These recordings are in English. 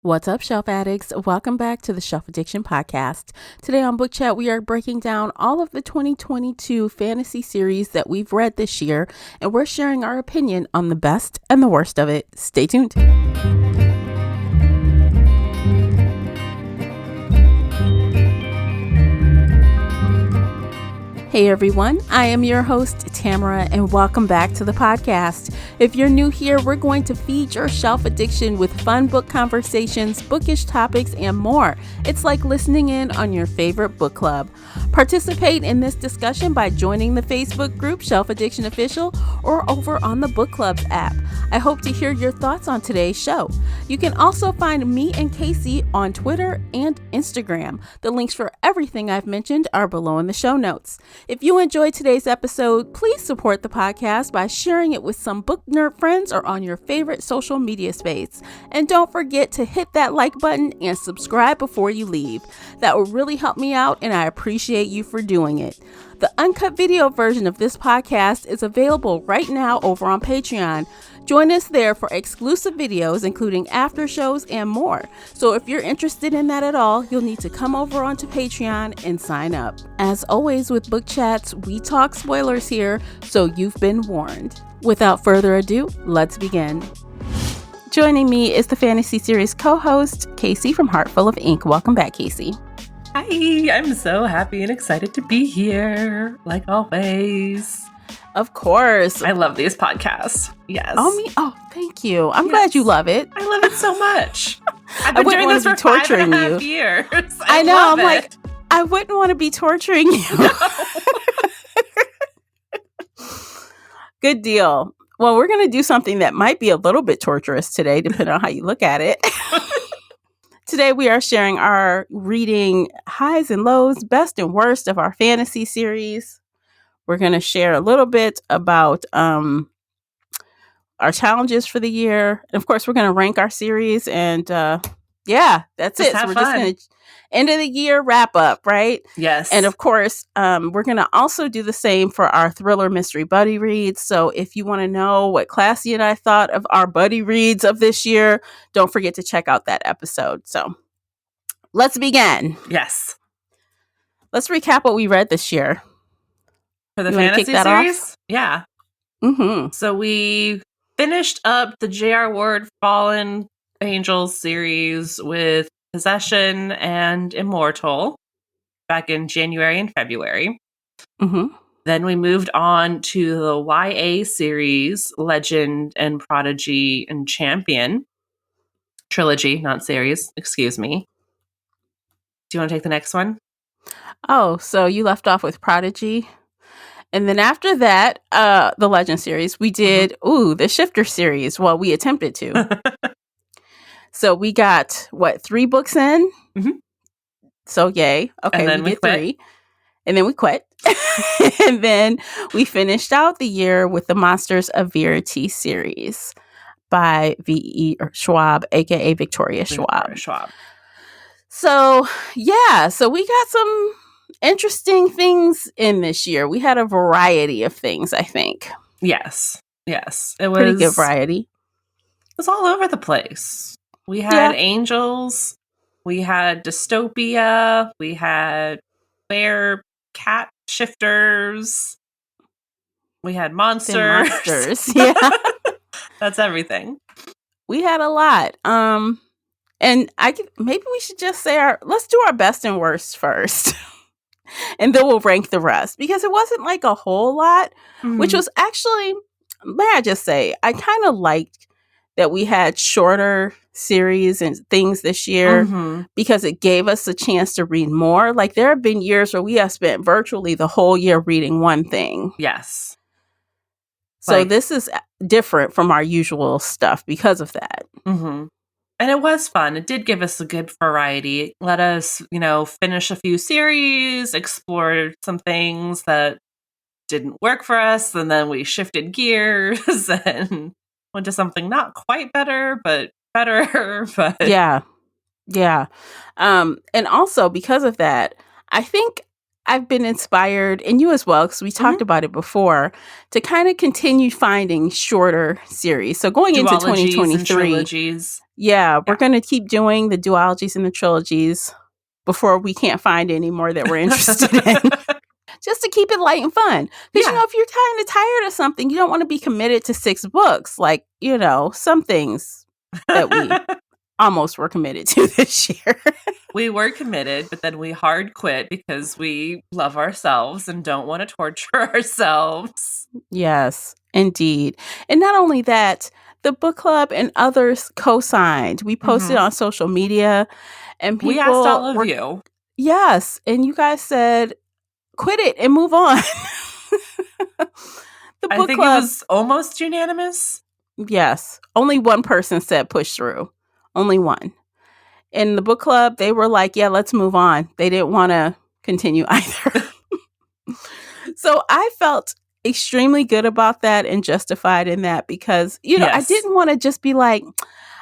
What's up, Shelf Addicts? Welcome back to the Shelf Addiction Podcast. Today on Book Chat, we are breaking down all of the 2022 fantasy series that we've read this year, and we're sharing our opinion on the best and the worst of it. Stay tuned. Hey everyone, I am your host, Tamara, and welcome back to the podcast. If you're new here, we're going to feed your shelf addiction with fun book conversations, bookish topics, and more. It's like listening in on your favorite book club. Participate in this discussion by joining the Facebook group Shelf Addiction Official or over on the Book Clubs app. I hope to hear your thoughts on today's show. You can also find me and Casey on Twitter and Instagram. The links for everything I've mentioned are below in the show notes. If you enjoyed today's episode, please support the podcast by sharing it with some book nerd friends or on your favorite social media space. And don't forget to hit that like button and subscribe before you leave. That will really help me out, and I appreciate you for doing it. The uncut video version of this podcast is available right now over on Patreon. Join us there for exclusive videos, including after shows and more. So if you're interested in that at all, you'll need to come over onto Patreon and sign up. As always with Book Chats, we talk spoilers here, so you've been warned. Without further ado, let's begin. Joining me is the fantasy series co-host, Casey from Heartful of Ink. Welcome back, Casey. Hi, I'm so happy and excited to be here, like always. Of course. I love these podcasts. Yes. Oh, thank you. I'm glad you love it. I love it so much. I've been doing this for torturing 5.5 years. I know. I'm like, I wouldn't want to be torturing you. No. Good deal. Well, we're going to do something that might be a little bit torturous today, depending on how you look at it. Today, we are sharing our reading highs and lows, best and worst of our fantasy series. We're going to share a little bit about our challenges for the year. And of course, we're going to rank our series. And that's it. So we're just going to end of the year wrap up, right? Yes. And of course, we're going to also do the same for our thriller mystery buddy reads. So if you want to know what Classy and I thought of our buddy reads of this year, don't forget to check out that episode. So let's begin. Yes. Let's recap what we read this year. For the fantasy series? Yeah. Mm-hmm. So we finished up the J.R. Ward Fallen Angels series with Possession and Immortal back in January and February. Mm-hmm. Then we moved on to the YA series, Legend and Prodigy and Champion. Trilogy, not series. Excuse me. Do you want to take the next one? Oh, so you left off with Prodigy. And then after that, the Legend series, we did, the Shifter series. Well, we attempted to. So we got, 3 books in? Mm-hmm. So yay. Okay, and then we did 3. And then we quit. And then we finished out the year with the Monsters of Verity series by V.E. Schwab, a.k.a. Victoria Schwab. So, so we got some interesting things in this year. We had a variety of things, I think. Yes. It was pretty good variety. It was all over the place. We had angels, we had dystopia, we had bear cat shifters, we had monsters. Yeah. That's everything. We had a lot. And maybe we should just say let's do our best and worst first. And then we'll rank the rest, because it wasn't like a whole lot, which was actually, may I just say, I kind of liked that we had shorter series and things this year because it gave us a chance to read more. Like, there have been years where we have spent virtually the whole year reading one thing. Yes. So this is different from our usual stuff because of that. Mm-hmm. And it was fun. It did give us a good variety. Let us, finish a few series, explore some things that didn't work for us, and then we shifted gears and went to something not quite better, but better. But yeah. And also because of that, I think I've been inspired, and you as well, because we talked about it before, to kind of continue finding shorter series. So going into Duologies and 2023, trilogies. we're going to keep doing the duologies and the trilogies before we can't find any more that we're interested in. Just to keep it light and fun. Because, if you're kind of tired of something, you don't want to be committed to 6 books. Like, some things that we almost were committed to this year. We were committed, but then we hard quit because we love ourselves and don't want to torture ourselves. Yes, indeed. And not only that, the book club and others co-signed. We posted on social media, and people we asked all of you. Yes, and you guys said, quit it and move on. I think it was almost unanimous. Yes. Only one person said push through. Only one. In the book club, they were like, yeah, let's move on. They didn't want to continue either. So I felt extremely good about that and justified in that because, I didn't want to just be like,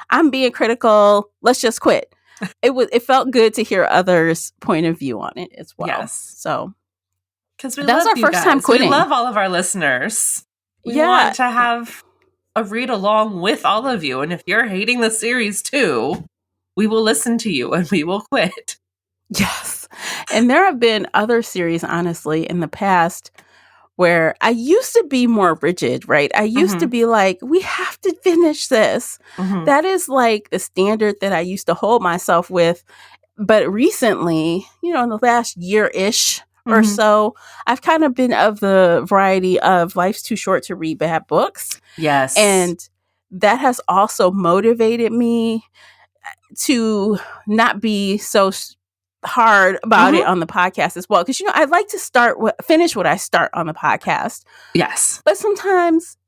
I'm being critical. Let's just quit. It felt good to hear others' point of view on it as well. Yes. So because that's our first time quitting. We love all of our listeners. We want to have a read along with all of you. And if you're hating the series too, we will listen to you and we will quit. Yes. And there have been other series, honestly, in the past where I used to be more rigid, right? I used to be like, we have to finish this. That is like the standard that I used to hold myself with. But recently, in the last year-ish or so, I've kind of been of the variety of life's too short to read bad books. Yes. And that has also motivated me to not be so hard about it on the podcast as well. Because, I like to finish what I start on the podcast. Yes. But sometimes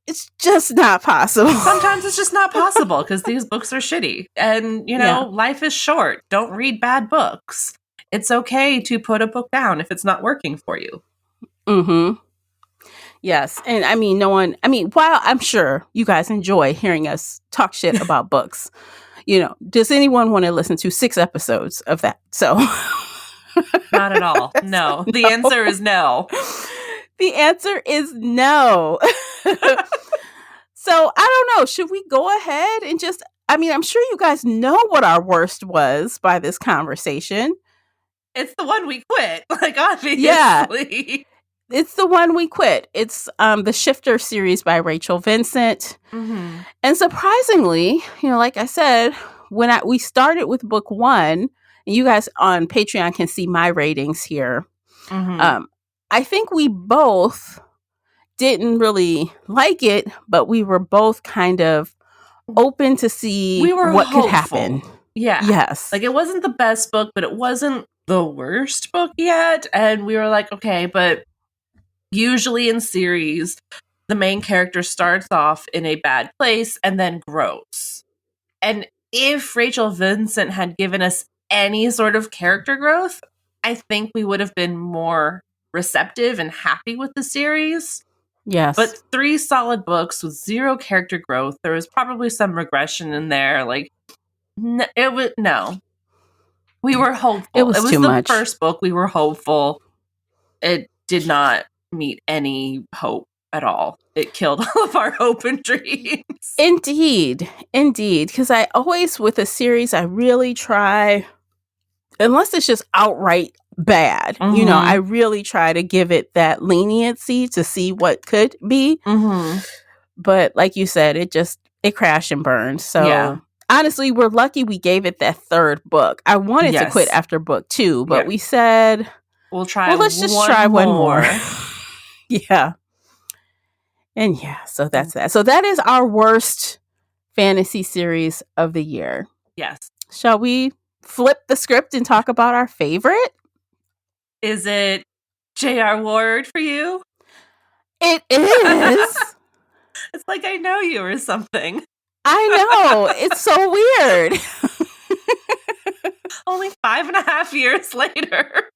it's just not possible. Sometimes it's just not possible because these books are shitty. And, life is short. Don't read bad books. It's okay to put a book down if it's not working for you. Yes. And while I'm sure you guys enjoy hearing us talk shit about books, does anyone want to listen to 6 episodes of that? So not at all. No. The answer is no. The answer is no. So I don't know. Should we go ahead and I'm sure you guys know what our worst was by this conversation. It's the one we quit. Like, obviously. Yeah. It's the one we quit. It's the Shifter series by Rachel Vincent. And surprisingly, like I said, when we started with book 1, and you guys on Patreon can see my ratings here. I think we both didn't really like it, but we were both kind of open to see what could happen. Yeah. Yes. Like, it wasn't the best book, but it wasn't the worst book yet. And we were like, okay, but usually in series, the main character starts off in a bad place and then grows. And if Rachel Vincent had given us any sort of character growth, I think we would have been more receptive and happy with the series. Yes. But 3 solid books with 0 character growth. There was probably some regression in there. Like, no. We were hopeful. It was too much. The first book. We were hopeful. It did not meet any hope at all. It killed all of our hope and dreams. Indeed. Because I always, with a series, I really try, unless it's just outright bad, I really try to give it that leniency to see what could be. But like you said, it crashed and burned. So honestly, we're lucky we gave it that 3rd book. I wanted to quit after book 2, but we said, we'll try. Let's just try one more. Yeah. And so that's that. So that is our worst fantasy series of the year. Yes. Shall we flip the script and talk about our favorite? Is it J.R. Ward for you? It is. It's like I know you or something. I know. It's so weird. Only 5.5 years later.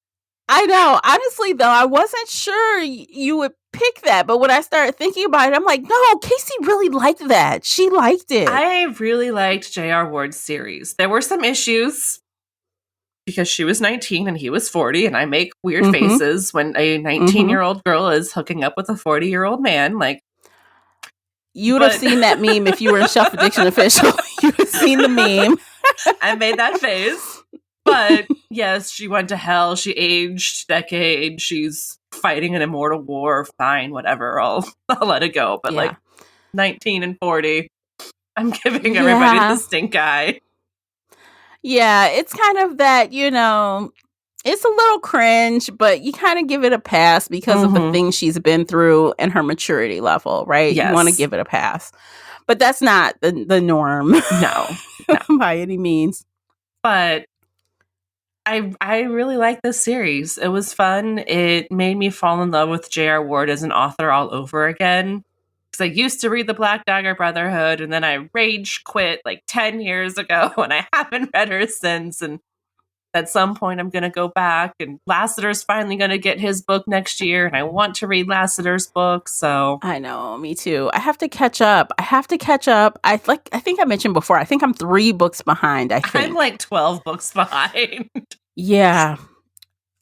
I know. Honestly, though, I wasn't sure you would pick that. But when I started thinking about it, I'm like, no, Casey really liked that. She liked it. I really liked J.R. Ward's series. There were some issues because she was 19 and he was 40, and I make weird faces when a 19-year-old girl is hooking up with a 40-year-old man. Like, you would have seen that meme if you were a Shelf Addiction official. You would have seen the meme. I made that face. But yes, she went to hell. She aged decades. She's fighting an immortal war. Fine, whatever. I'll let it go. But like 19 and 40, I'm giving everybody the stink eye. Yeah, it's kind of that, it's a little cringe, but you kind of give it a pass because of the things she's been through and her maturity level, right? Yes. You want to give it a pass. But that's not the norm. No. By any means. But I really like this series. It was fun. It made me fall in love with J.R. Ward as an author all over again. Because I used to read the Black Dagger Brotherhood, and then I rage quit like 10 years ago, and I haven't read her since. And at some point, I'm going to go back, and Lasseter's finally going to get his book next year, and I want to read Lasseter's book. So I know, me too. I have to catch up. I think I mentioned before, I think I'm 3 books behind. I'm like 12 books behind. Yeah.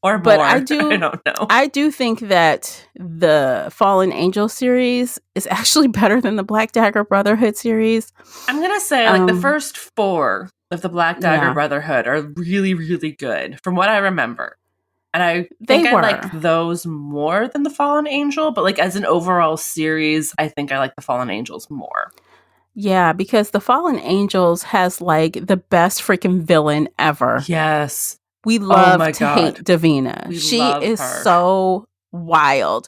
Or but more. I don't know. I do think that the Fallen Angel series is actually better than the Black Dagger Brotherhood series. I'm going to say like the first 4 of the Black Dagger Brotherhood are really, really good from what I remember. And I think I like those more than the Fallen Angel, but like as an overall series, I think I like the Fallen Angels more. Yeah, because the Fallen Angels has like the best freaking villain ever. Yes. We love to hate Davina. She is so wild.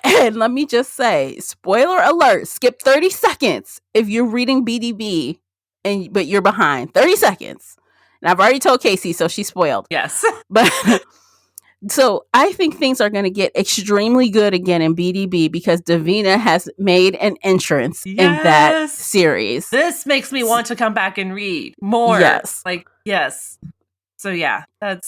And let me just say, spoiler alert, skip 30 seconds if you're reading BDB, but you're behind. 30 seconds. And I've already told Casey, so she's spoiled. Yes. But so I think things are going to get extremely good again in BDB because Davina has made an entrance in that series. This makes me want to come back and read more. Yes. Yes. So yeah, that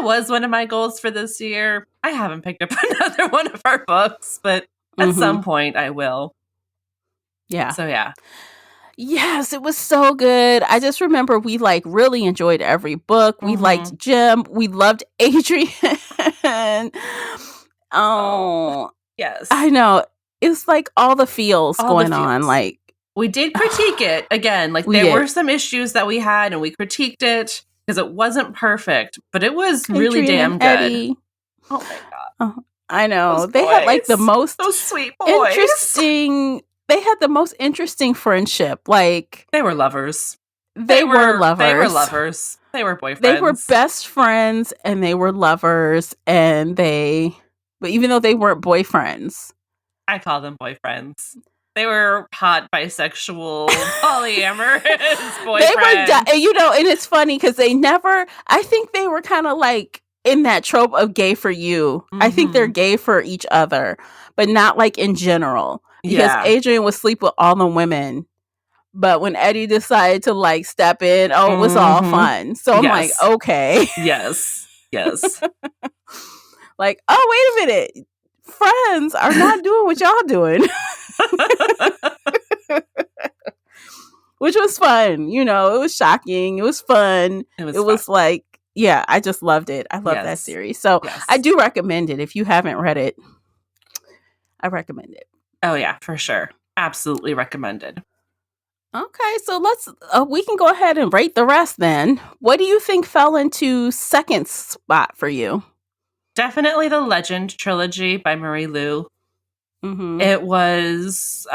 was one of my goals for this year. I haven't picked up another one of our books, but at some point I will. Yeah. So yeah. Yes, it was so good. I just remember we like really enjoyed every book. We liked Jim. We loved Adrian. Oh, yes. I know. It's like all the feels going on. Like we did critique it again. Like there were some issues that we had, and we critiqued it because it wasn't perfect, but it was really damn good. Eddie. Oh my god! I know they had like the most those sweet boys. Interesting. They had the most interesting friendship. Like they were lovers. They were lovers. They were lovers. They were boyfriends. They were best friends, and they were lovers. And but even though they weren't boyfriends, I call them boyfriends. They were hot, bisexual, polyamorous boyfriends. They were, and it's funny because I think they were kind of like in that trope of gay for you. I think they're gay for each other, but not like in general. Because Adrian would sleep with all the women. But when Eddie decided to like step in, it was all fun. So I'm like, okay. Yes. Like, oh, wait a minute. Friends are not doing what y'all doing. Which was fun. It was shocking. It was fun. It was like, I just loved it. I love that series. So I do recommend it. If you haven't read it, I recommend it. Oh, yeah, for sure. Absolutely recommended. Okay, so we can go ahead and rate the rest then. What do you think fell into second spot for you? Definitely the Legend trilogy by Marie Lu. It was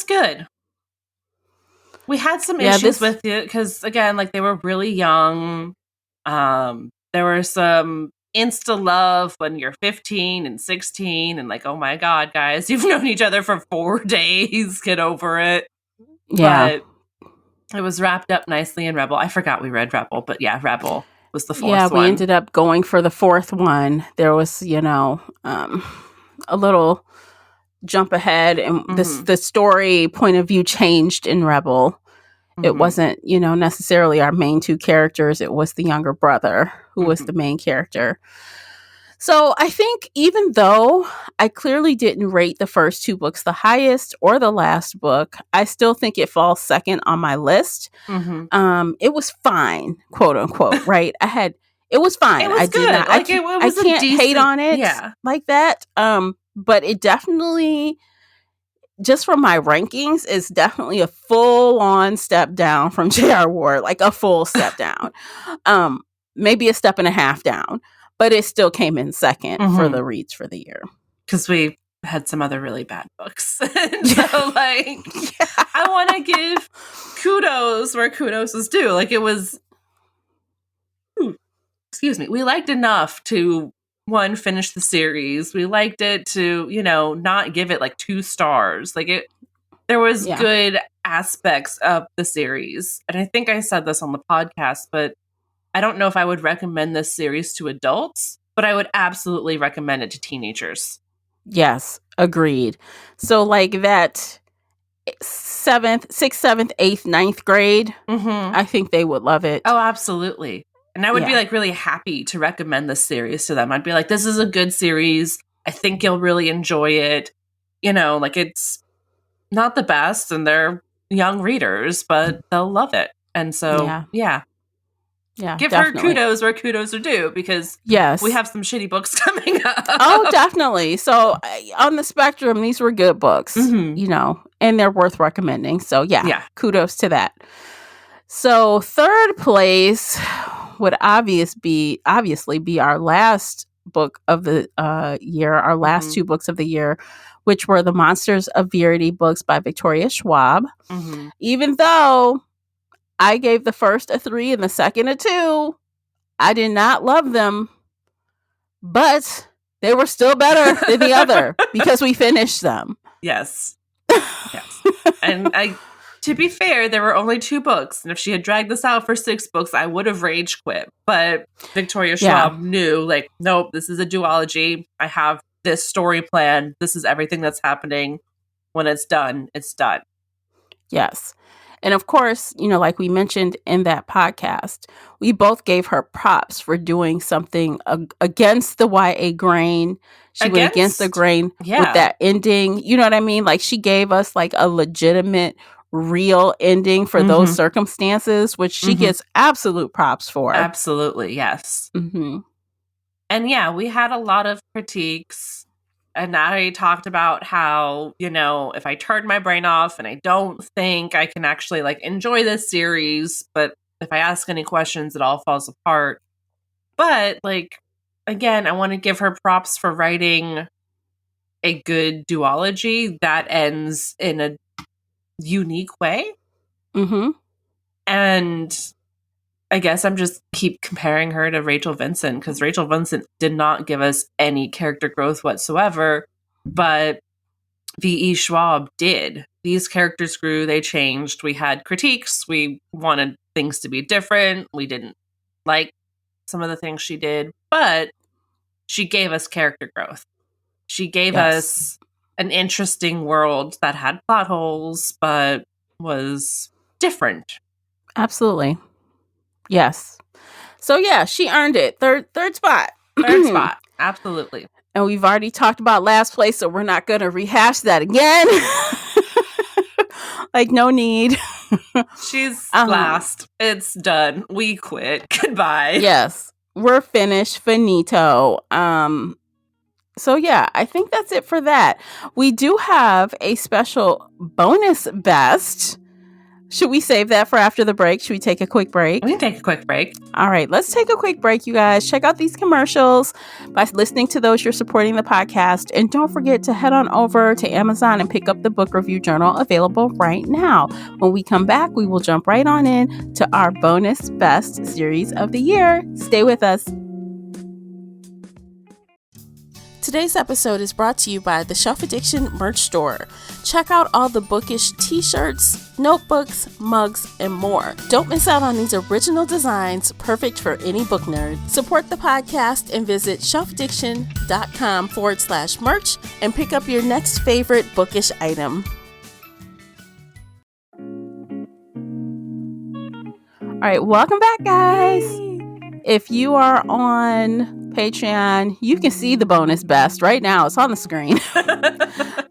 good. We had some issues with it because, again, like they were really young. There were some insta love when you're 15 and 16 and like, oh my god, guys, you've known each other for 4 days, get over it. But it was wrapped up nicely in Rebel. I forgot we read Rebel, but Rebel was the 4th one. We ended up going for the 4th one. There was a little jump ahead, and the story point of view changed in Rebel. It wasn't, necessarily our main 2 characters. It was the younger brother who was the main character. So I think even though I clearly didn't rate the first two books the highest or the last book, I still think it falls second on my list. Mm-hmm. It was fine, quote unquote, right? It was fine. It was I did good. not, Like it I was a can't hate decent, on it yeah. like that. But it definitely, just from my rankings, is definitely a full on step down from J.R. Ward, like a full step down. Um, Maybe a step and a half down, but it still came in second for the reads for the year. Because we had some other really bad books. And so, like, I want to give kudos where kudos is due. Like, it was, excuse me, we liked enough to, one, finish the series. We liked it to, not give it like 2 stars. Like, there was Yeah. good aspects of the series. And I think I said this on the podcast, but I don't know if I would recommend this series to adults, but I would absolutely recommend it to teenagers. Yes, agreed. So like that 7th, 6th, 7th, 8th, 9th grade, I think they would love it. Oh, absolutely. And I would be like really happy to recommend this series to them. I'd be like, this is a good series. I think you'll really enjoy it. Like it's not the best and they're young readers, but they'll love it. And so, yeah. Give definitely. her kudos where kudos are due, because we have some shitty books coming up. Oh, definitely. So on the spectrum, these were good books, and they're worth recommending. So kudos to that. So third place would obviously be our last book of the year, our last 2 books of the year, which were the Monsters of Verity books by Victoria Schwab. Even though I gave the first a 3 and the second a 2, I did not love them, but they were still better than the other because we finished them. Yes. And to be fair, there were only 2 books, and if she had dragged this out for 6 books, I would have rage quit. But Victoria Schwab knew, like, nope, this is a duology. I have this story plan. This is everything that's happening. When it's done, it's done. Yes. And of course, like we mentioned in that podcast, we both gave her props for doing something against the YA grain. She went against the grain with that ending. You know what I mean? Like she gave us like a legitimate, real ending for those circumstances, which she gets absolute props for. Absolutely, yes. And we had a lot of critiques. And I talked about how, if I turn my brain off and I don't think I can actually like enjoy this series, but if I ask any questions, it all falls apart. But like, again, I want to give her props for writing a good duology that ends in a unique way. And I guess I'm just keep comparing her to Rachel Vincent, because Rachel Vincent did not give us any character growth whatsoever, but V.E. Schwab did. These characters grew, they changed. We had critiques. We wanted things to be different. We didn't like some of the things she did, but she gave us character growth. She gave us an interesting world that had plot holes, but was different. Absolutely. Yes. So she earned it. Third spot. Third spot. Absolutely. And we've already talked about last place, so we're not going to rehash that again. Like, no need. She's last. It's done. We quit. Goodbye. Yes. We're finished. Finito. So I think that's it for that. We do have a special bonus best. Should we save that for after the break? Should we take a quick break? We can take a quick break. All right, let's take a quick break, you guys. Check out these commercials. By listening to those, you're supporting the podcast. And don't forget to head on over to Amazon and pick up the book review journal available right now. When we come back, we will jump right on in to our bonus best series of the year. Stay with us. Today's episode is brought to you by the Shelf Addiction merch store. Check out all the bookish t-shirts, notebooks, mugs, and more. Don't miss out on these original designs, perfect for any book nerd. Support the podcast and visit shelfaddiction.com/merch and pick up your next favorite bookish item. All right, welcome back, guys. If you are on Patreon, you can see the bonus best right now. It's on the screen.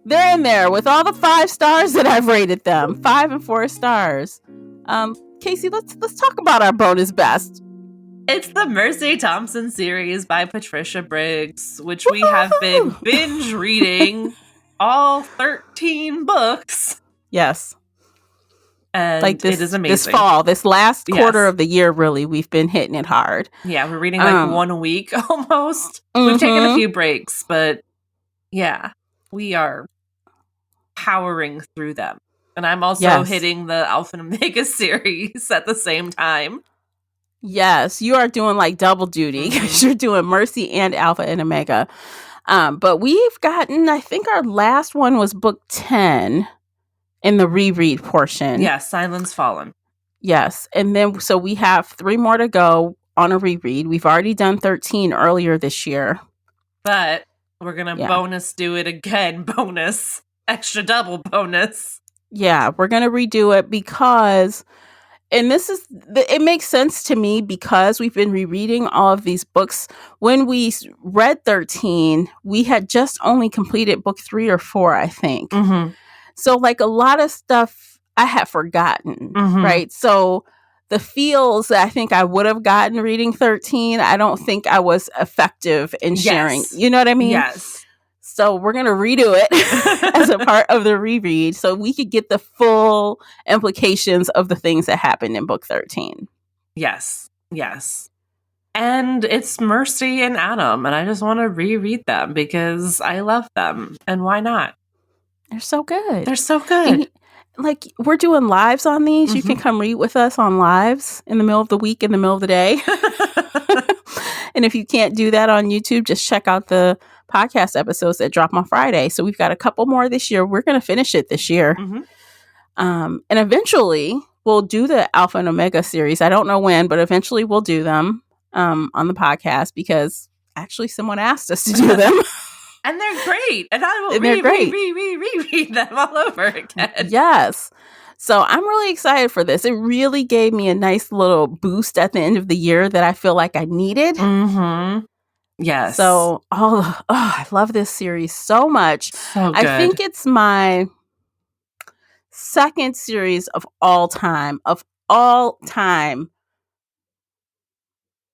They're in there with all the 5 stars that I've rated them, 5 and 4 stars. Casey, let's talk about our bonus best. It's the Mercy Thompson series by Patricia Briggs, which we have been binge reading all 13 books. Yes. And like it is amazing. This fall, this last quarter of the year, really, we've been hitting it hard. Yeah, we're reading like one a week almost. We've taken a few breaks, but yeah, we are powering through them. And I'm also hitting the Alpha and Omega series at the same time. Yes, you are doing like double duty because you're doing Mercy and Alpha and Omega. But we've gotten, I think our last one was book 10 in the reread portion. Yes, Silence Fallen. Yes. And then, so we have 3 more to go on a reread. We've already done 13 earlier this year. But we're going to bonus do it again. Bonus. Extra double bonus. Yeah, we're going to redo it because, and this is, it makes sense to me because we've been rereading all of these books. When we read 13, we had just only completed book 3 or 4, I think. Mm-hmm. So like a lot of stuff I had forgotten, right? So the feels that I think I would have gotten reading 13, I don't think I was effective in sharing. You know what I mean? Yes. So we're going to redo it as a part of the reread so we could get the full implications of the things that happened in book 13. Yes. Yes. And it's Mercy and Adam, and I just want to reread them because I love them. And why not? They're so good. They're so good. And, like, we're doing lives on these. You can come read with us on lives in the middle of the week, in the middle of the day. And if you can't do that on YouTube, just check out the podcast episodes that drop on Friday. So we've got a couple more this year. We're going to finish it this year. And eventually we'll do the Alpha and Omega series. I don't know when, but eventually we'll do them on the podcast because actually someone asked us to do them. And they're great. And I will reread them all over again. Yes. So I'm really excited for this. It really gave me a nice little boost at the end of the year that I feel like I needed. Yes. So, I love this series so much. So good. I think it's my second series of all time.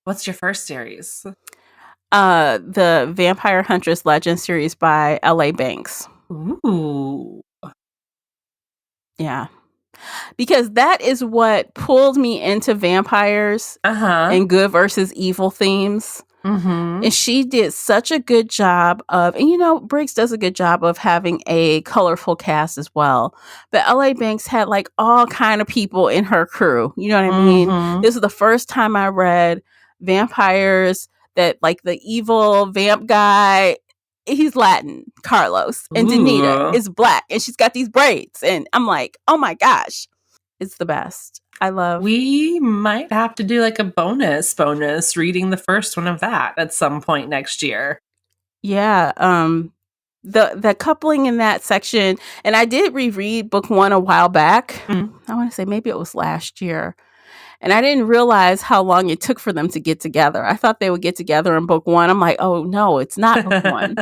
What's your first series? The Vampire Huntress Legend series by L.A. Banks. Ooh. Yeah. Because that is what pulled me into vampires and good versus evil themes. And she did such a good job of, and you know, Briggs does a good job of having a colorful cast as well. But L.A. Banks had like all kind of people in her crew. You know what I mean? This is the first time I read vampires that like the evil vamp guy, he's Latin, Carlos, and Danita is black, and she's got these braids, and I'm like, oh my gosh, it's the best. I love. We might have to do like a bonus reading the first one of that at some point next year. Yeah, the coupling in that section, and I did reread book 1 a while back. I want to say maybe it was last year. And I didn't realize how long it took for them to get together. I thought they would get together in book 1. I'm like, oh, no, it's not book 1.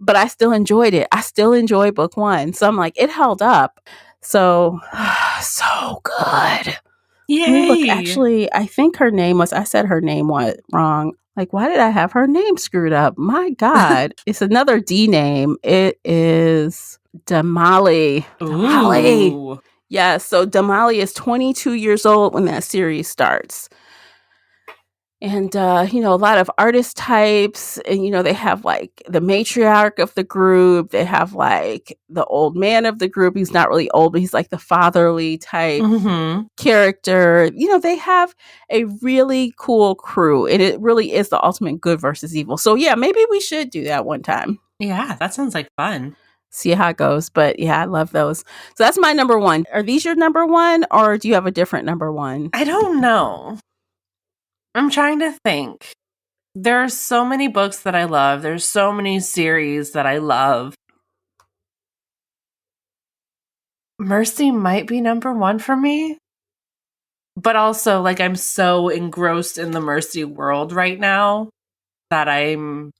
But I still enjoyed it. I still enjoy book 1. So I'm like, it held up. So, so good. Yay. Look, actually, I think her name was, I said her name was wrong. Like, why did I have her name screwed up? My God. It's another D name. It is Damali. Damali. Yeah, so Damali is 22 years old when that series starts. And, you know, a lot of artist types. And, you know, they have like the matriarch of the group. They have like the old man of the group. He's not really old, but he's like the fatherly type character. You know, they have a really cool crew. And it really is the ultimate good versus evil. So, yeah, maybe we should do that one time. Yeah, that sounds like fun. See how it goes. But yeah, I love those. So that's my number 1. Are these your number 1 or do you have a different number 1? I don't know. I'm trying to think. There are so many books that I love. There's so many series that I love. Mercy might be number 1 for me. But also, like, I'm so engrossed in the Mercy world right now that I'm,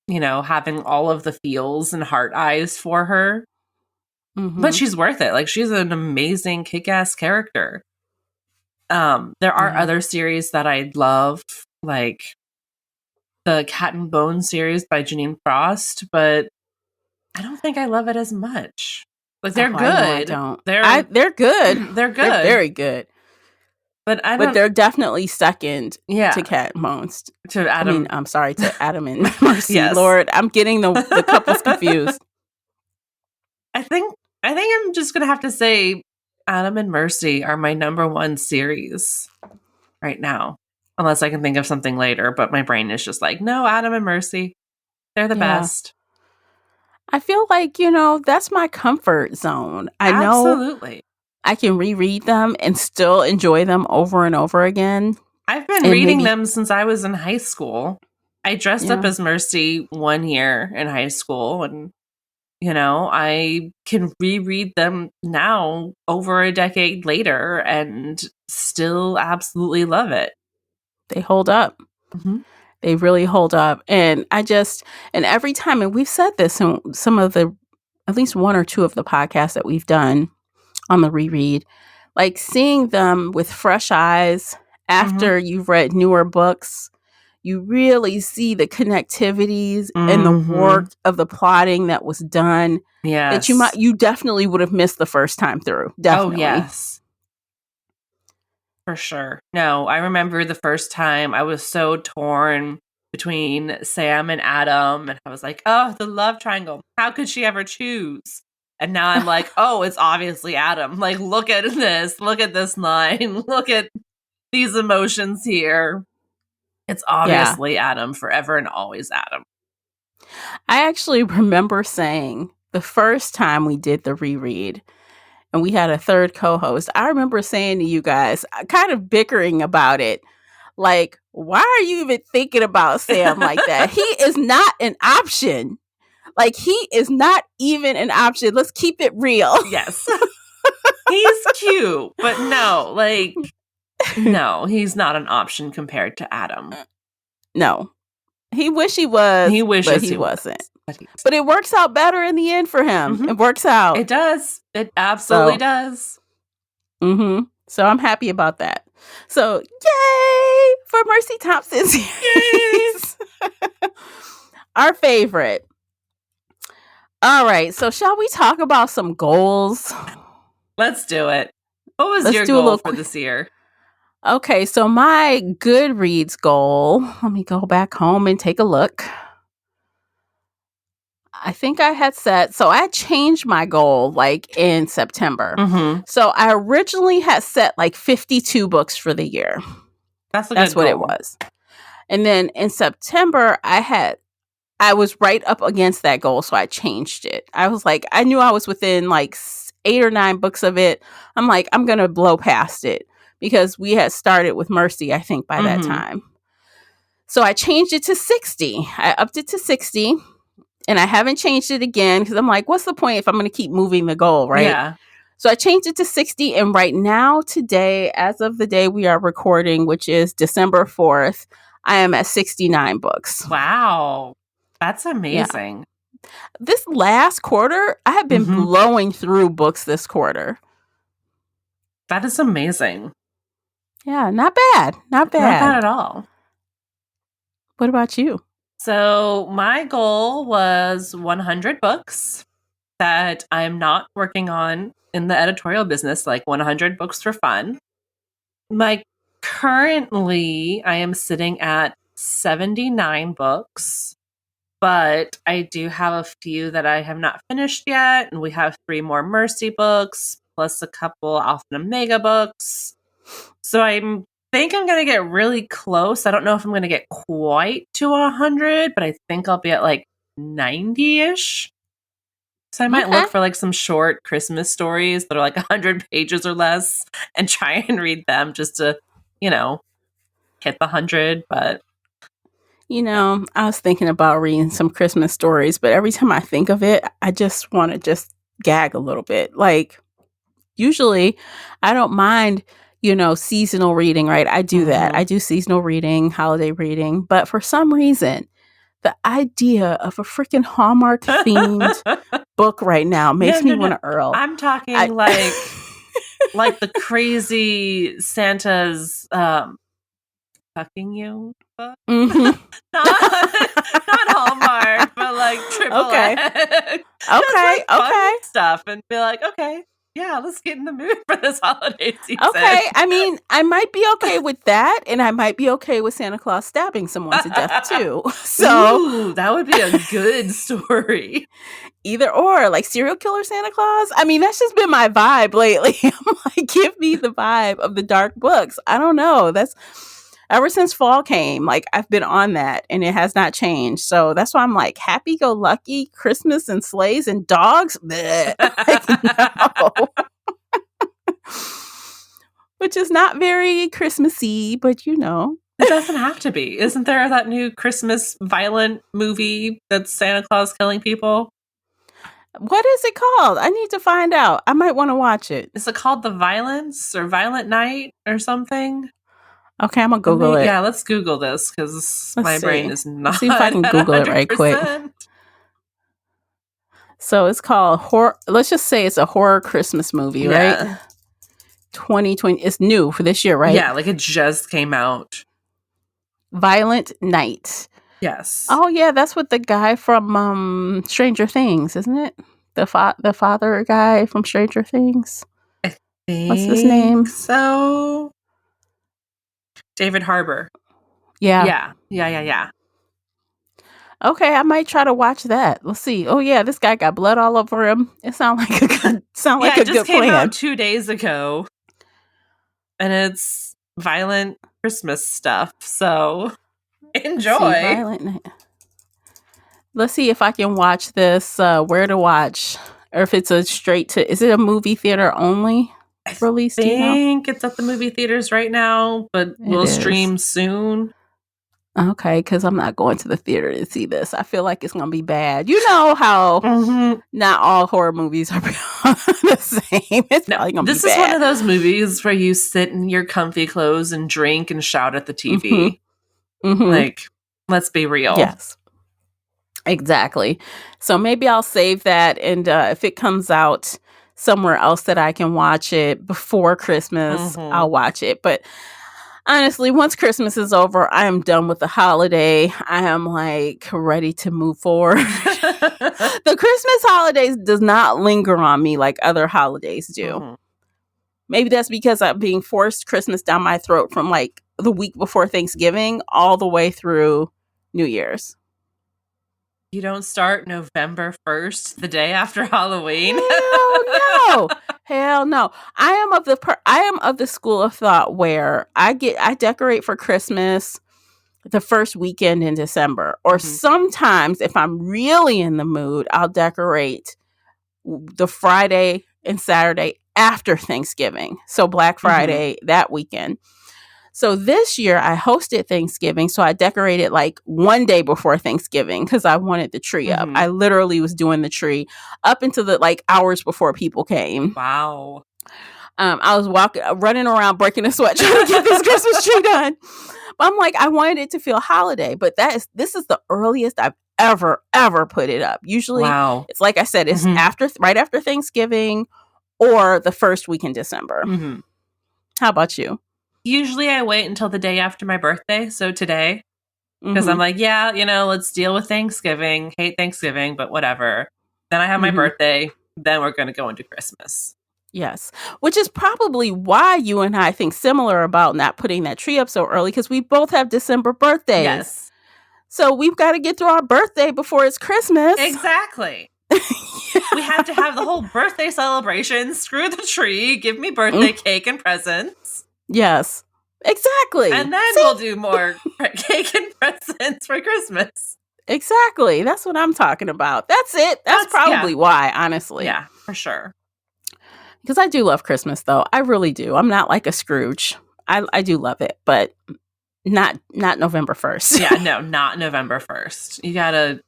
having all of the feels and heart eyes for her. Mm-hmm. But she's worth it. Like, she's an amazing kick-ass character. There are other series that I love, like the Cat and Bone series by Janine Frost, but I don't think I love it as much. Like, they're good. I know I don't. They're good. They're good. They're very good. But they're definitely second Yeah. to Cat and Bones. To Adam. I'm sorry, to Adam and Mercy. Yes. Lord, I'm getting the couples confused. I think I'm just gonna have to say Adam and Mercy are my number one series right now. Unless I can think of something later, but my brain is just like, no, Adam and Mercy. They're the best. I feel like, that's my comfort zone. I Absolutely. know I can reread them and still enjoy them over and over again. I've been reading them since I was in high school. I dressed up as Mercy 1 year in high school, and I can reread them now over a decade later and still absolutely love it. They hold up. Mm-hmm. They really hold up. And and every time, and we've said this in some of at least one or two of the podcasts that we've done on the reread, like seeing them with fresh eyes after you've read newer books, you really see the connectivities and the work of the plotting that was done. Yes. That you definitely would have missed the first time through. Definitely. Oh, yes. For sure. No, I remember the first time I was so torn between Sam and Adam, and I was like, oh, the love triangle. How could she ever choose? And now I'm like, oh, it's obviously Adam. Like, look at this. Look at this line. Look at these emotions here. It's obviously Adam, forever and always Adam. I actually remember saying the first time we did the reread, and we had a third co-host, I remember saying to you guys, kind of bickering about it, like, why are you even thinking about Sam like that? He is not an option. Like, he is not even an option. Let's keep it real. Yes. He's cute, but no, he's not an option compared to Adam. No. He wish he was, but he wasn't. But it works out better in the end for him. Mm-hmm. It works out. It does. It absolutely does. Mm-hmm. So I'm happy about that. So yay for Mercy Thompson series. Our favorite. All right. So shall we talk about some goals? Let's do it. What was your goal for this year? Okay. So my Goodreads goal, let me go back home and take a look. I think I had set, so I changed my goal like in September. Mm-hmm. So I originally had set like 52 books for the year. That's what it was. And then in September, I was right up against that goal, so I changed it. I was like, I knew I was within like 8 or 9 books of it. I'm like, I'm going to blow past it because we had started with Mercy, I think, by that time. So I changed it to 60. I upped it to 60. And I haven't changed it again because I'm like, what's the point if I'm going to keep moving the goal, right? Yeah. So I changed it to 60. And right now, today, as of the day we are recording, which is December 4th, I am at 69 books. Wow. That's amazing. Yeah. This last quarter, I have been blowing through books this quarter. That is amazing. Yeah, not bad. Not bad. Not bad at all. What about you? So my goal was 100 books that I'm not working on in the editorial business, like 100 books for fun. Currently, I am sitting at 79 books, but I do have a few that I have not finished yet, and we have 3 more Mercy books, plus a couple Alpha and Omega books. So I think I'm going to get really close. I don't know if I'm going to get quite to 100, but I think I'll be at like 90-ish. So I might look for like some short Christmas stories that are like 100 pages or less and try and read them just to, hit the 100. But I was thinking about reading some Christmas stories, but every time I think of it, I just want to just gag a little bit. Like, usually I don't mind, seasonal reading, right? I do that. I do seasonal reading, holiday reading. But for some reason, the idea of a freaking Hallmark themed book right now makes me want to Earl. I'm talking like the crazy Santa's fucking you book. not Hallmark, but like triple X. Okay. Stuff and be like, okay, yeah, let's get in the mood for this holiday season. Okay, I mean, I might be okay with that, and I might be okay with Santa Claus stabbing someone to death too. So, ooh, that would be a good story. Either or, like serial killer Santa Claus. I mean, that's just been my vibe lately. I'm like, give me the vibe of the dark books. I don't know. That's ever since fall came, like I've been on that and it has not changed. So that's why I'm like, happy go lucky Christmas and sleighs and dogs. Like, no. Which is not very Christmassy, but It doesn't have to be. Isn't there that new Christmas violent movie that's Santa Claus killing people? What is it called? I need to find out. I might want to watch it. Is it called The Violence or Violent Night or something? Okay, I'm going to Google it. Yeah, let's Google this because my brain is not. Let's see if I can Google it right quick. So it's called horror. Let's just say it's a horror Christmas movie, right? 2020. It's new for this year, right? Yeah, like it just came out. Violent Night. Yes. Oh yeah, that's with the guy from Stranger Things, isn't it? The father guy from Stranger Things. What's his name? So David Harbour. Yeah. Okay, I might try to watch that. Let's see. Oh yeah, this guy got blood all over him. It sounds like a good plan. It just came out 2 days ago, and it's violent Christmas stuff. So enjoy. Violent Night. Let's see if I can watch this. Where to watch, or if it's is it a movie theater only release? I think it's at the movie theaters right now, but we'll stream soon. Okay, because I'm not going to the theater to see this. I feel like it's going to be bad. You know how not all horror movies are the same. It's probably going to be bad. This is one of those movies where you sit in your comfy clothes and drink and shout at the TV. Like, let's be real. Yes. Exactly. So maybe I'll save that. And if it comes out somewhere else that I can watch it before Christmas, I'll watch it. But honestly, once Christmas is over, I am done with the holiday. I am like ready to move forward. The Christmas holidays does not linger on me like other holidays do. Maybe that's because I'm being forced Christmas down my throat from like the week before Thanksgiving all the way through New Year's. You don't start November 1st, the day after Halloween? Hell no. I am of the school of thought where I decorate for Christmas the first weekend in December. Or sometimes if I'm really in the mood, I'll decorate the Friday and Saturday after Thanksgiving. So Black Friday that weekend. So this year I hosted Thanksgiving. So I decorated like one day before Thanksgiving because I wanted the tree up. I literally was doing the tree up into the like hours before people came. Wow. I was running around breaking a sweat trying to get this Christmas tree done. But I'm like, I wanted it to feel holiday. But this is the earliest I've ever put it up. Usually it's like I said, it's right after Thanksgiving or the first week in December. How about you? Usually I wait until the day after my birthday, so today, because I'm like, let's deal with Thanksgiving. Hate Thanksgiving, but whatever. Then I have my birthday, then we're going to go into Christmas. Yes, which is probably why you and I think similar about not putting that tree up so early, because we both have December birthdays. Yes. So we've got to get through our birthday before it's Christmas. Exactly. We have to have the whole birthday celebration, screw the tree, give me birthday cake and presents. Yes, exactly. And then we'll do more cake and presents for Christmas. Exactly. That's what I'm talking about. That's it. That's probably why, honestly. Yeah, for sure. Because I do love Christmas, though. I really do. I'm not like a Scrooge. I do love it, but not November 1st. Yeah, no, not November 1st.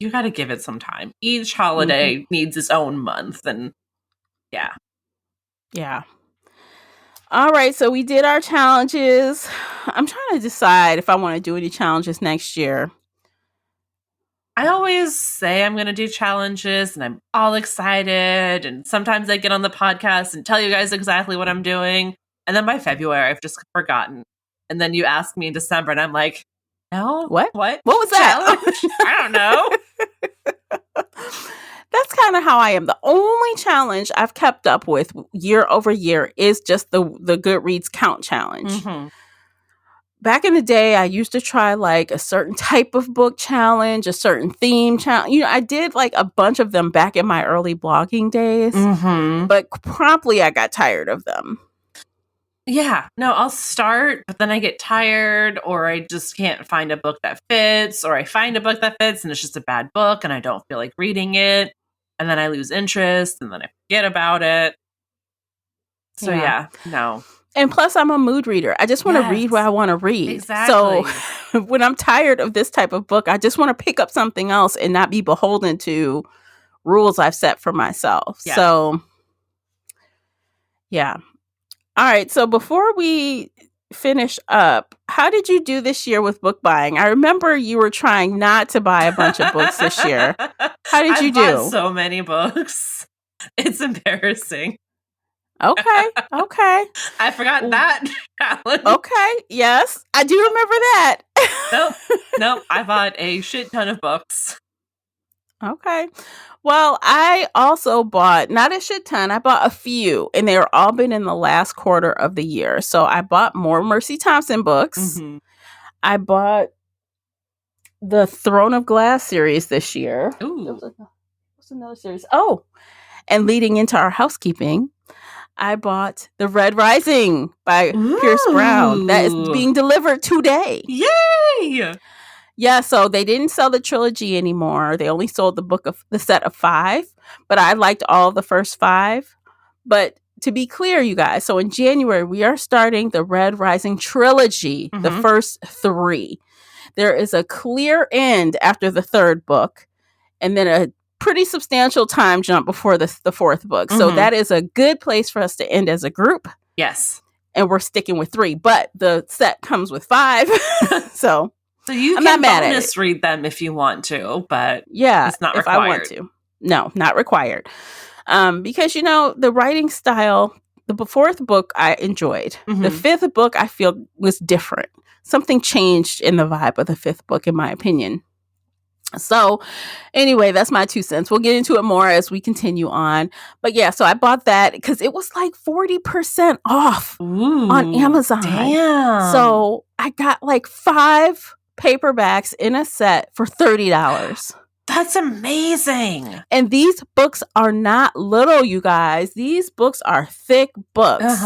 You gotta give it some time. Each holiday needs its own month, and yeah. All right, so we did our challenges. I'm trying to decide if I want to do any challenges next year. I always say I'm going to do challenges and I'm all excited. And sometimes I get on the podcast and tell you guys exactly what I'm doing. And then by February, I've just forgotten. And then you ask me in December and I'm like, no, What? What was that? Challenge? I don't know. That's kind of how I am. The only challenge I've kept up with year over year is just the Goodreads count challenge. Mm-hmm. Back in the day, I used to try like a certain type of book challenge, a certain theme challenge. You know, I did like a bunch of them back in my early blogging days, but promptly I got tired of them. Yeah, no, I'll start, but then I get tired, or I just can't find a book that fits, or I find a book that fits and it's just a bad book and I don't feel like reading it. And then I lose interest and then I forget about it. So yeah no. And plus, I'm a mood reader. I just want to read what I want to read. Exactly. So when I'm tired of this type of book, I just want to pick up something else and not be beholden to rules I've set for myself. Yeah. So, yeah. All right. So before we finish up, how did you do this year with book buying? I remember you were trying not to buy a bunch of books this year. How did you do? I bought so many books. It's embarrassing. Okay. I forgot that challenge. Okay. Yes, I do remember that. Nope. I bought a shit ton of books. Okay. Well, I also bought not a shit ton. I bought a few, and they were all been in the last quarter of the year. So I bought more Mercy Thompson books. Mm-hmm. I bought the Throne of Glass series this year. Ooh. What's another series? Oh, and leading into our housekeeping, I bought The Red Rising by Pierce Brown. That is being delivered today. Yay! Yeah, so they didn't sell the trilogy anymore. They only sold the set of 5, but I liked all the first 5. But to be clear, you guys, so in January, we are starting the Red Rising trilogy, the first 3. There is a clear end after the 3rd book, and then a pretty substantial time jump before the 4th book. So that is a good place for us to end as a group. Yes. And we're sticking with 3, but the set comes with 5. So you can bonus read them if you want to, but it's not required. If I want to. No, not required. Because, the writing style, the 4th book I enjoyed. The 5th book I feel was different. Something changed in the vibe of the 5th book, in my opinion. So anyway, that's my 2 cents. We'll get into it more as we continue on. But yeah, so I bought that because it was like 40% off on Amazon. Damn. So I got like 5 paperbacks in a set for $30. That's amazing. And these books are not little, you guys. These books are thick books.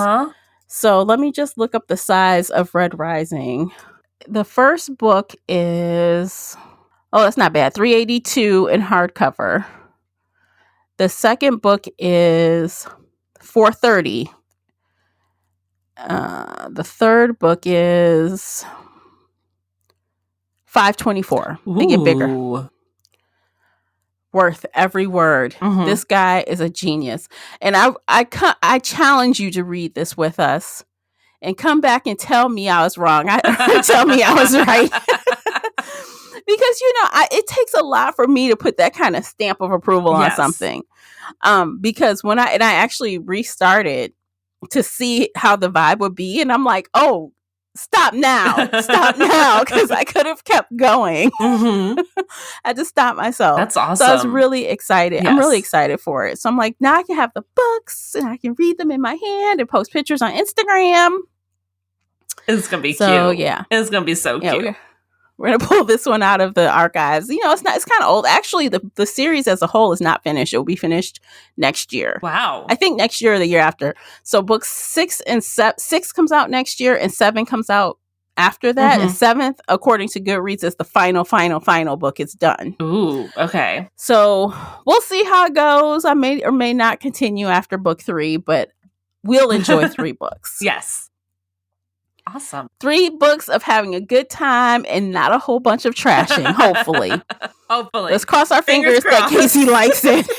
So let me just look up the size of Red Rising. The first book is, that's not bad, $382 in hardcover. The second book is $430. The third book is $524. They get bigger. Worth every word. This guy is a genius. And I challenge you to read this with us and come back and tell me I was wrong. Tell me I was right. Because, it takes a lot for me to put that kind of stamp of approval on something. Because when I actually restarted to see how the vibe would be, and I'm like, oh, stop now, because I could have kept going. I had to stop myself. That's awesome. So I was really excited. I'm really excited for it. So I'm like, now I can have the books and I can read them in my hand and post pictures on Instagram. It's gonna be cute. Yeah, it's gonna be so cute. We're going to pull this one out of the archives. It's kind of old. Actually, the series as a whole is not finished. It will be finished next year. Wow. I think next year or the year after. So books 6 and 6 comes out next year and 7 comes out after that. And 7th, according to Goodreads, is the final book. It's done. Ooh, okay. So we'll see how it goes. I may or may not continue after book 3, but we'll enjoy 3 books. Yes. Awesome. 3 books of having a good time and not a whole bunch of trashing, hopefully. Hopefully. Let's cross our fingers that Casey likes it.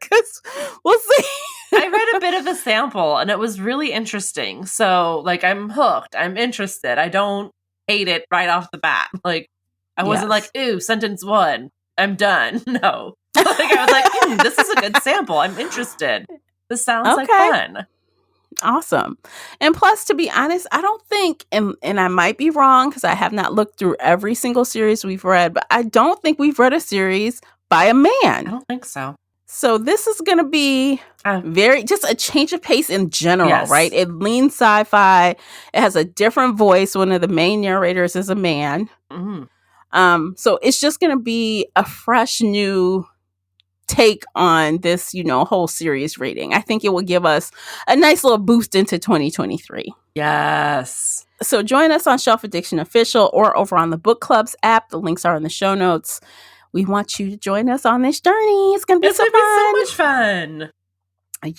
Because we'll see. I read a bit of the sample and it was really interesting. So, like, I'm hooked. I'm interested. I don't hate it right off the bat. Like, I wasn't like, ooh, sentence 1, I'm done. No. Like, I was like, this is a good sample. I'm interested. This sounds like fun. Awesome. And plus, to be honest, I don't think, and I might be wrong because I have not looked through every single series we've read, but I don't think we've read a series by a man. I don't think so. So this is going to be just a change of pace in general, right? It leans sci-fi. It has a different voice. One of the main narrators is a man. So it's just going to be a fresh new take on this, whole series rating. I think it will give us a nice little boost into 2023. Yes. So join us on Shelf Addiction Official or over on the Book Clubs app. The links are in the show notes. We want you to join us on this journey. It's going to be so much fun.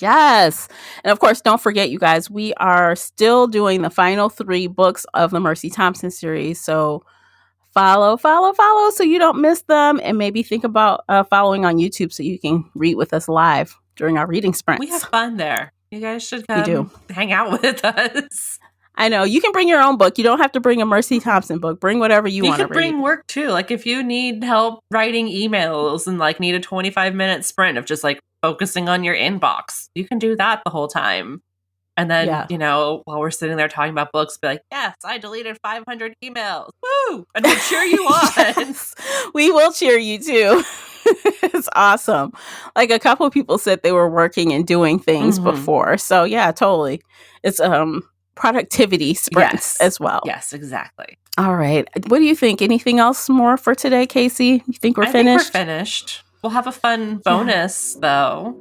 Yes. And of course, don't forget, you guys, we are still doing the final 3 books of the Mercy Thompson series. So follow so you don't miss them. And maybe think about following on YouTube so you can read with us live during our reading sprints. We have fun there. You guys should come hang out with us. I know. You can bring your own book. You don't have to bring a Mercy Thompson book. Bring whatever you want to read. You can bring work too. Like if you need help writing emails and like need a 25-minute sprint of just like focusing on your inbox, you can do that the whole time. And then, while we're sitting there talking about books, be like, yes, I deleted 500 emails. Woo! And we'll cheer you on. Yes, we will cheer you too. It's awesome. Like a couple of people said they were working and doing things before. So yeah, totally. It's productivity sprints as well. Yes, exactly. All right. What do you think? Anything else more for today, Casey? You think we're finished? I think we're finished. We'll have a fun bonus, though.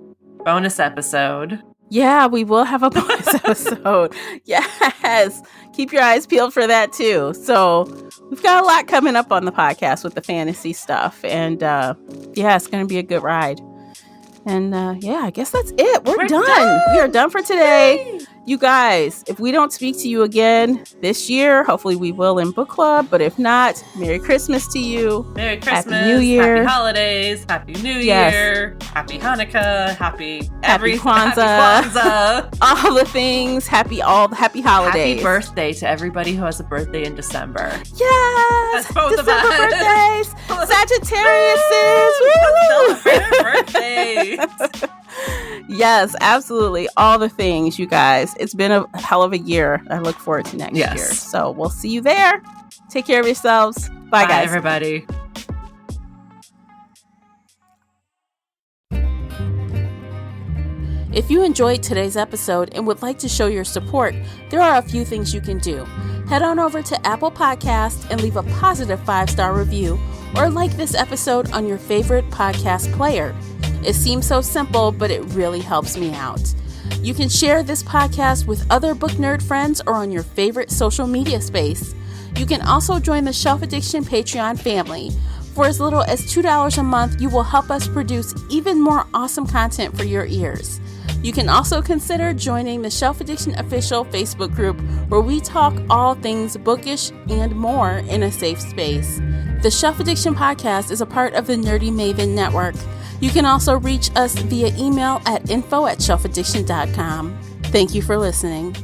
Bonus episode. Yeah, we will have a bonus episode. Yes. Keep your eyes peeled for that, too. So we've got a lot coming up on the podcast with the fantasy stuff. And it's going to be a good ride. And I guess that's it. We're done. We are done for today. Yay! You guys, if we don't speak to you again this year, hopefully we will in book club. But if not, Merry Christmas to you. Merry Christmas. Happy New Year. Happy holidays. Happy New Year. Happy Hanukkah. Happy Kwanzaa. All the things. Happy holidays. Happy birthday to everybody who has a birthday in December. Yes. That's both December of us. Birthdays. Sagittariuses. Celebrate our birthdays. Yes, absolutely. All the things, you guys. It's been a hell of a year. I look forward to next year. So we'll see you there. Take care of yourselves. Bye, guys. Bye, everybody. If you enjoyed today's episode and would like to show your support, there are a few things you can do. Head on over to Apple Podcasts and leave a positive 5-star review, or like this episode on your favorite podcast player. It seems so simple, but it really helps me out. You can share this podcast with other book nerd friends or on your favorite social media space. You can also join the Shelf Addiction Patreon family. For as little as $2 a month, you will help us produce even more awesome content for your ears. You can also consider joining the Shelf Addiction Official Facebook group, where we talk all things bookish and more in a safe space. The Shelf Addiction Podcast is a part of the Nerdy Maven Network. You can also reach us via email at info@shelfaddiction.com. Thank you for listening.